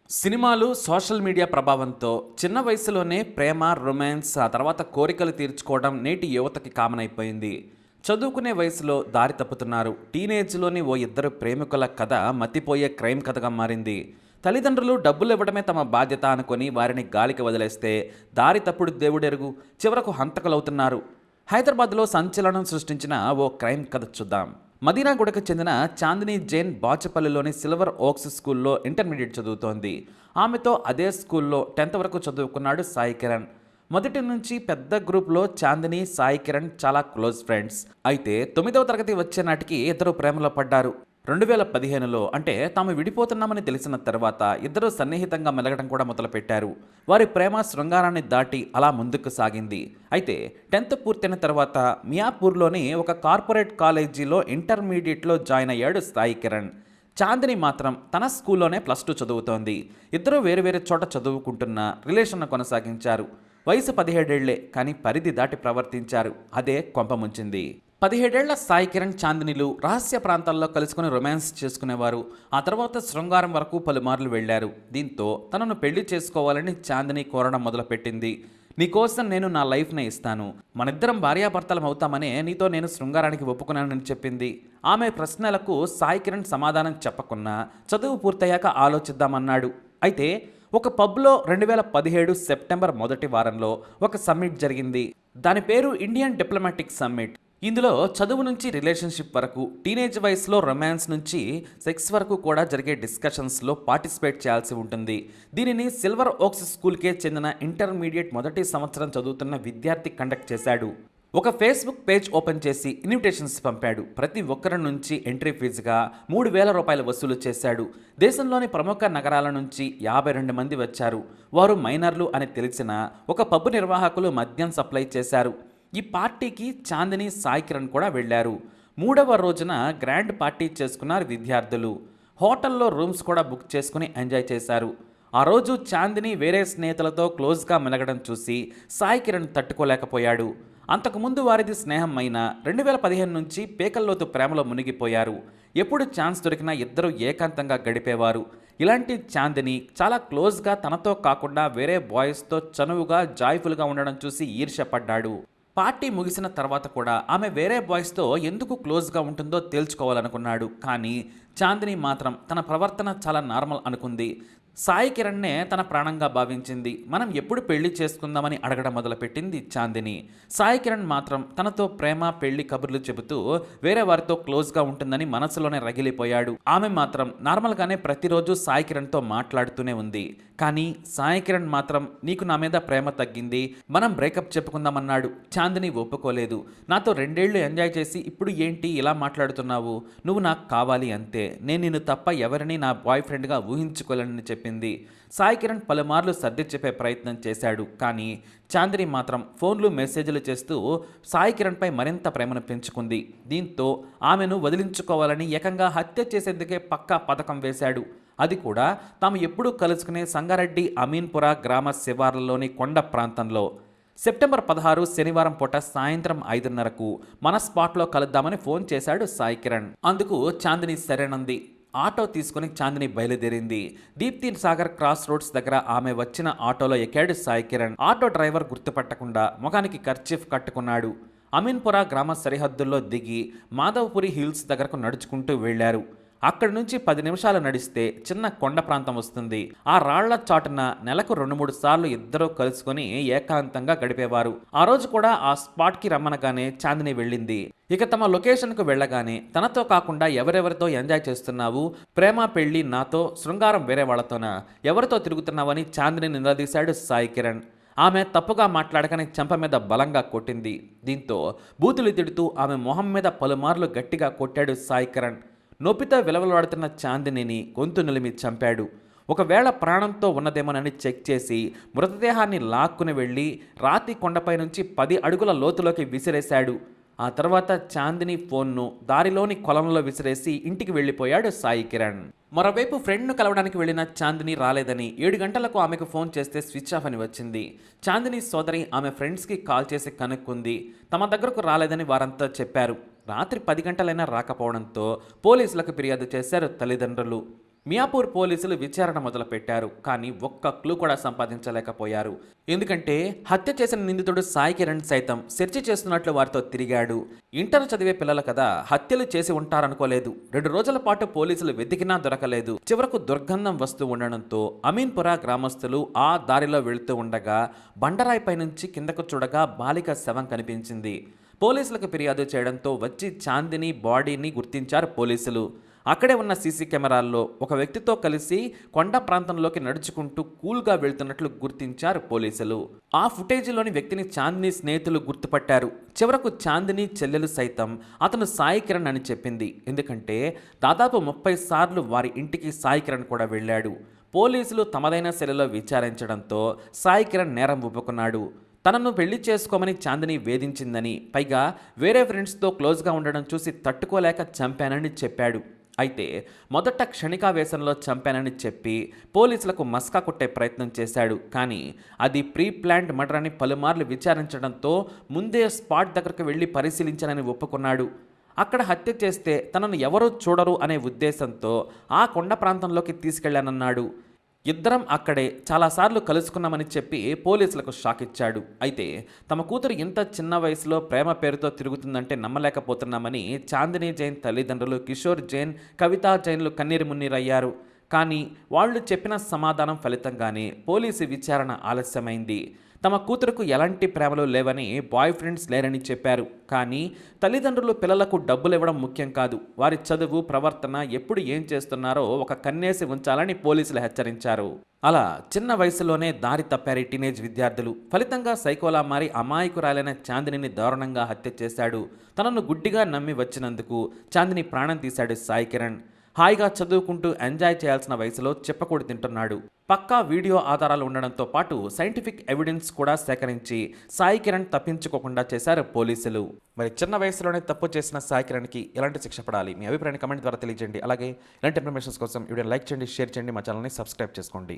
సినిమాలు, social media ప్రభావంతో చిన్న వయసులోనే ప్రేమ, రొమాన్స్, ఆ తర్వాత కోరికలు తీర్చుకోవడం నేటి యువతకి కామన్ అయిపోయింది. చదువుకునే వయసులో దారి తప్పుతున్నారు. టీనేజ్లోని ఓ ఇద్దరు ప్రేమికుల కథ మతిపోయే క్రైమ్ కథగా మారింది. తల్లిదండ్రులు డబ్బులు ఇవ్వడమే తమ బాధ్యత అనుకొని వారిని గాలికి వదిలేస్తే దారి తప్పుడు దేవుడెరుగు చివరకు హంతకులవుతున్నారు. హైదరాబాద్లో సంచలనం సృష్టించిన ఓ క్రైమ్ కథ చూద్దాం. మదీనాగూడకు చెందిన చాందిని జైన్ బాచపల్లిలోని సిల్వర్ ఓక్స్ స్కూల్లో ఇంటర్మీడియట్ చదువుతోంది. ఆమెతో అదే స్కూల్లో 10th వరకు చదువుకున్నాడు సాయి కిరణ్. మొదటి నుంచి పెద్ద గ్రూప్లో చాందిని, సాయి కిరణ్ చాలా క్లోజ్ ఫ్రెండ్స్. అయితే 9వ తరగతి వచ్చే నాటికి ఇద్దరు ప్రేమలో పడ్డారు. 2015లో అంటే తాము విడిపోతున్నామని తెలిసిన తర్వాత ఇద్దరు సన్నిహితంగా మెలగడం కూడా మొదలుపెట్టారు. వారి ప్రేమ శృంగారాన్ని దాటి అలా ముందుకు సాగింది. అయితే 10th పూర్తయిన తర్వాత మియాపూర్లోని ఒక కార్పొరేట్ కాలేజీలో ఇంటర్మీడియట్లో జాయిన్ అయ్యాడు సాయి కిరణ్. చాందిని మాత్రం తన స్కూల్లోనే +2 చదువుతోంది. ఇద్దరు వేరు చోట చదువుకుంటున్న రిలేషన్ కొనసాగించారు. వయసు 17 ఏళ్లే, కానీ పరిధి దాటి ప్రవర్తించారు. అదే కొంపముంచింది. 17 ఏళ్ల సాయి కిరణ్, చాందినిలు రహస్య ప్రాంతాల్లో కలుసుకుని రొమాన్స్ చేసుకునేవారు. ఆ తర్వాత శృంగారం వరకు పలుమార్లు వెళ్లారు. దీంతో తనను పెళ్లి చేసుకోవాలని చాందిని కోరడం మొదలుపెట్టింది. నీకోసం నేను నా లైఫ్నే ఇస్తాను, మనిద్దరం భార్యాభర్తలం అవుతామనే నీతో నేను శృంగారానికి ఒప్పుకున్నానని చెప్పింది. ఆమె ప్రశ్నలకు సాయి కిరణ్ సమాధానం చెప్పకున్నా చదువు పూర్తయ్యాక ఆలోచిద్దామన్నాడు. అయితే ఒక పబ్లో 2017 సెప్టెంబర్ మొదటి వారంలో ఒక సమ్మిట్ జరిగింది. దాని పేరు ఇండియన్ డిప్లొమాటిక్ సమ్మిట్. ఇందులో చదువు నుంచి రిలేషన్షిప్ వరకు, టీనేజ్ వయసులో రొమాన్స్ నుంచి సెక్స్ వరకు కూడా జరిగే డిస్కషన్స్లో పార్టిసిపేట్ చేయాల్సి ఉంటుంది. దీనిని సిల్వర్ ఓక్స్ స్కూల్కే చెందిన ఇంటర్మీడియట్ మొదటి సంవత్సరం చదువుతున్న విద్యార్థి కండక్ట్ చేశాడు. ఒక ఫేస్బుక్ పేజ్ ఓపెన్ చేసి ఇన్విటేషన్స్ పంపాడు. ప్రతి ఒక్కరి నుంచి ఎంట్రీ ఫీజుగా 3,000 రూపాయలు వసూలు చేశాడు. దేశంలోని ప్రముఖ నగరాల నుంచి 52 మంది వచ్చారు. వారు మైనర్లు అని తెలిసిన ఒక పబ్ నిర్వాహకులు మద్యం సప్లై చేశారు. ఈ పార్టీకి చాందిని, సాయి కిరణ్ కూడా వెళ్లారు. 3వ రోజున గ్రాండ్ పార్టీ చేసుకున్నారు విద్యార్థులు. హోటల్లో రూమ్స్ కూడా బుక్ చేసుకుని ఎంజాయ్ చేశారు. ఆ రోజు చాందిని వేరే స్నేహితులతో క్లోజ్గా మెలగడం చూసి సాయి కిరణ్ తట్టుకోలేకపోయాడు. అంతకుముందు వారిది స్నేహం అయినా 2015 నుంచి పేకల్లోతు ప్రేమలో మునిగిపోయారు. ఎప్పుడు ఛాన్స్ దొరికినా ఇద్దరు ఏకాంతంగా గడిపేవారు. ఇలాంటి చాందిని చాలా క్లోజ్గా తనతో కాకుండా వేరే బాయ్స్తో చనువుగా జాయ్ఫుల్గా ఉండడం చూసి ఈర్ష్యపడ్డాడు. పార్టీ ముగిసిన తర్వాత కూడా ఆమె వేరే బాయ్స్తో ఎందుకు క్లోజ్గా ఉంటుందో తేల్చుకోవాలనుకున్నాడు. కానీ చాందిని మాత్రం తన ప్రవర్తన చాలా నార్మల్ అనుకుంది. సాయి కిరణ్నే తన ప్రాణంగా భావించింది. మనం ఎప్పుడు పెళ్లి చేసుకుందామని అడగడం మొదలుపెట్టింది చాందిని. సాయి కిరణ్ మాత్రం తనతో ప్రేమ, పెళ్లి కబుర్లు చెబుతూ వేరే వారితో క్లోజ్గా ఉంటుందని మనసులోనే రగిలిపోయాడు. ఆమె మాత్రం నార్మల్గానే ప్రతిరోజు సాయి కిరణ్తో మాట్లాడుతూనే ఉంది. కానీ సాయి కిరణ్ మాత్రం నీకు నా మీద ప్రేమ తగ్గింది, మనం బ్రేకప్ చెప్పుకుందామన్నాడు. చాందిని ఒప్పుకోలేదు. నాతో 2 ఏళ్లు ఎంజాయ్ చేసి ఇప్పుడు ఏంటి ఇలా మాట్లాడుతున్నావు, నువ్వు నాకు కావాలి అంతే, నేను నిన్ను తప్ప ఎవరిని నా బాయ్ ఫ్రెండ్గా ఊహించుకోలేనని చెప్పింది. సాయి కిరణ్ పలుమార్లు సర్ది చెప్పే ప్రయత్నం చేశాడు. కానీ చాందిని మాత్రం ఫోన్లు, మెసేజ్లు చేస్తూ సాయి కిరణ్పై మరింత ప్రేమను పెంచుకుంది. దీంతో ఆమెను వదిలించుకోవాలని ఏకంగా హత్య చేసేందుకే పక్కా పథకం వేశాడు. అది కూడా తాము ఎప్పుడూ కలుసుకునే సంగారెడ్డి అమీన్పుర గ్రామ శివార్లలోని కొండ ప్రాంతంలో. సెప్టెంబర్ 16 శనివారం పూట సాయంత్రం 5:30కు మన స్పాట్లో కలుద్దామని ఫోన్ చేశాడు సాయి కిరణ్. అందుకు చాందిని సరేనంది. ఆటో తీసుకుని చాందిని బయలుదేరింది. దీప్తి సాగర్ క్రాస్ రోడ్స్ దగ్గర ఆమె వచ్చిన ఆటోలో ఎక్కాడు సాయి కిరణ్. ఆటో డ్రైవర్ గుర్తుపట్టకుండా ముఖానికి కర్చీఫ్ కట్టుకున్నాడు. అమీన్పుర గ్రామ సరిహద్దుల్లో దిగి మాధవపురి హిల్స్ దగ్గరకు నడుచుకుంటూ వెళ్లారు. అక్కడి నుంచి 10 నిమిషాలు నడిస్తే చిన్న కొండ ప్రాంతం వస్తుంది. ఆ రాళ్ల చాటున నెలకు 2-3 సార్లు ఇద్దరూ కలుసుకొని ఏకాంతంగా గడిపేవారు. ఆ రోజు కూడా ఆ స్పాట్కి రమ్మనగానే చాందిని వెళ్ళింది. ఇక తమ లొకేషన్కు వెళ్ళగానే తనతో కాకుండా ఎవరెవరితో ఎంజాయ్ చేస్తున్నావు, ప్రేమ పెళ్లి నాతో, శృంగారం వేరే వాళ్లతోనా, ఎవరితో తిరుగుతున్నావని చాందిని నిలదీశాడు సాయి కిరణ్. ఆమె తప్పుగా మాట్లాడకని చెంప మీద బలంగా కొట్టింది. దీంతో బూతులు తిడుతూ ఆమె మొహం మీద పలుమార్లు గట్టిగా కొట్టాడు సాయి కిరణ్. నొప్పితో విలవలాడుతున్న చాందినిని గొంతు నిలిమి చంపాడు. ఒకవేళ ప్రాణంతో ఉన్నదేమోనని చెక్ చేసి మృతదేహాన్ని లాక్కుని వెళ్ళి రాతి కొండపై నుంచి 10 అడుగుల లోతులోకి విసిరేశాడు. ఆ తర్వాత చాందిని ఫోన్ను దారిలోని కొలంలో విసిరేసి ఇంటికి వెళ్ళిపోయాడు సాయి కిరణ్. మరోవైపు ఫ్రెండ్ను కలవడానికి వెళ్లిన చాందిని రాలేదని 7 గంటలకు ఆమెకు ఫోన్ చేస్తే స్విచ్ ఆఫ్ అని వచ్చింది. చాందిని సోదరి ఆమె ఫ్రెండ్స్కి కాల్ చేసి కనుక్కుంది. తమ దగ్గరకు రాలేదని వారంతా చెప్పారు. రాత్రి 10 గంటలైనా రాకపోవడంతో పోలీసులకు ఫిర్యాదు చేశారు తల్లిదండ్రులు. మియాపూర్ పోలీసులు విచారణ మొదలుపెట్టారు, కానీ ఒక్క క్లూ కూడా సంపాదించలేకపోయారు. ఎందుకంటే హత్య చేసిన నిందితుడు సాయి కిరణ్ సైతం సెర్చ్ చేస్తున్నట్లు వారితో తిరిగాడు. ఇంటర్ చదివే పిల్లలు కదా, హత్యలు చేసి ఉంటారనుకోలేదు. 2 రోజుల పాటు పోలీసులు వెతికినా దొరకలేదు. చివరకు దుర్గంధం వస్తూ ఉండడంతో అమీన్పురా గ్రామస్తులు ఆ దారిలో వెళుతూ ఉండగా బండరాయిపై నుంచి కిందకు చూడగా బాలిక శవం కనిపించింది. పోలీసులకు ఫిర్యాదు చేయడంతో వచ్చి చాందిని బాడీని గుర్తించారు పోలీసులు. అక్కడే ఉన్న సీసీ కెమెరాల్లో ఒక వ్యక్తితో కలిసి కొండ ప్రాంతంలోకి నడుచుకుంటూ కూల్గా వెళ్తున్నట్లు గుర్తించారు పోలీసులు. ఆ ఫుటేజీలోని వ్యక్తిని చాందిని స్నేహితులు గుర్తుపట్టారు. చివరకు చాందిని చెల్లెలు సైతం అతను సాయి కిరణ్ అని చెప్పింది. ఎందుకంటే దాదాపు 30 సార్లు వారి ఇంటికి సాయి కిరణ్ కూడా వెళ్ళాడు. పోలీసులు తమదైన శైలిలో విచారించడంతో సాయి కిరణ్ నేరం ఒప్పుకున్నాడు. తనను పెళ్లి చేసుకోమని చాందిని వేధించిందని, పైగా వేరే ఫ్రెండ్స్తో క్లోజ్గా ఉండడం చూసి తట్టుకోలేక చంపానని చెప్పాడు. అయితే మొదట క్షణికావేశంలో చంపానని చెప్పి పోలీసులకు మస్కా కొట్టే ప్రయత్నం చేశాడు. కానీ అది ప్రీ ప్లాన్డ్ మర్డర్ అని పలుమార్లు విచారించడంతో ముందే స్పాట్ దగ్గరకు వెళ్ళి పరిశీలించానని ఒప్పుకున్నాడు. అక్కడ హత్య చేస్తే తనను ఎవరూ చూడరు అనే ఉద్దేశంతో ఆ కొండ ప్రాంతంలోకి తీసుకెళ్లానన్నాడు. ఇద్దరం అక్కడే చాలాసార్లు కలుసుకున్నామని చెప్పి పోలీసులకు షాక్ ఇచ్చాడు. అయితే తమ కూతురు ఇంత చిన్న వయసులో ప్రేమ పేరుతో తిరుగుతుందంటే నమ్మలేకపోతున్నామని చాందిని జైన్ తల్లిదండ్రులు కిషోర్ జైన్, కవితా జైన్లు కన్నీరు మున్నీరయ్యారు. కానీ వాళ్ళు చెప్పిన సమాధానం ఫలితంగానే పోలీసు విచారణ ఆలస్యమైంది. తమ కూతురుకు ఎలాంటి ప్రేమలు లేవని, బాయ్ ఫ్రెండ్స్ లేరని చెప్పారు. కానీ తల్లిదండ్రులు పిల్లలకు డబ్బులు ఇవ్వడం ముఖ్యం కాదు, వారి చదువు, ప్రవర్తన, ఎప్పుడు ఏం చేస్తున్నారో ఒక కన్నేసి ఉంచాలని పోలీసులు హెచ్చరించారు. అలా చిన్న వయసులోనే దారి తప్పారు టీనేజ్ విద్యార్థులు. ఫలితంగా సైకోలా మారి అమాయకురాలైన చాందినిని దారుణంగా హత్య చేశాడు. తనను గుడ్డిగా నమ్మి వచ్చినందుకు చాందిని ప్రాణం తీశాడు సాయి కిరణ్. హాయిగా చదువుకుంటూ ఎంజాయ్ చేయాల్సిన వయసులో చెప్పకూడి తింటున్నాడు. పక్కా వీడియో ఆధారాలు ఉండడంతో పాటు సైంటిఫిక్ ఎవిడెన్స్ కూడా సేకరించి సాయి కిరణ్ తప్పించుకోకుండా చేశారు పోలీసులు. మరి చిన్న వయసులోనే తప్పు చేసిన సాయి కిరణ్కి ఎలాంటి శిక్ష పడాలి? మీ అభిప్రాయాన్ని కమెంట్ ద్వారా తెలియజేయండి. అలాగే ఇలాంటి ఇన్ఫర్మేషన్స్ కోసం వీడియోని లైక్ చేయండి, షేర్ చేయండి, మా ఛానల్ని సబ్స్క్రైబ్ చేసుకోండి.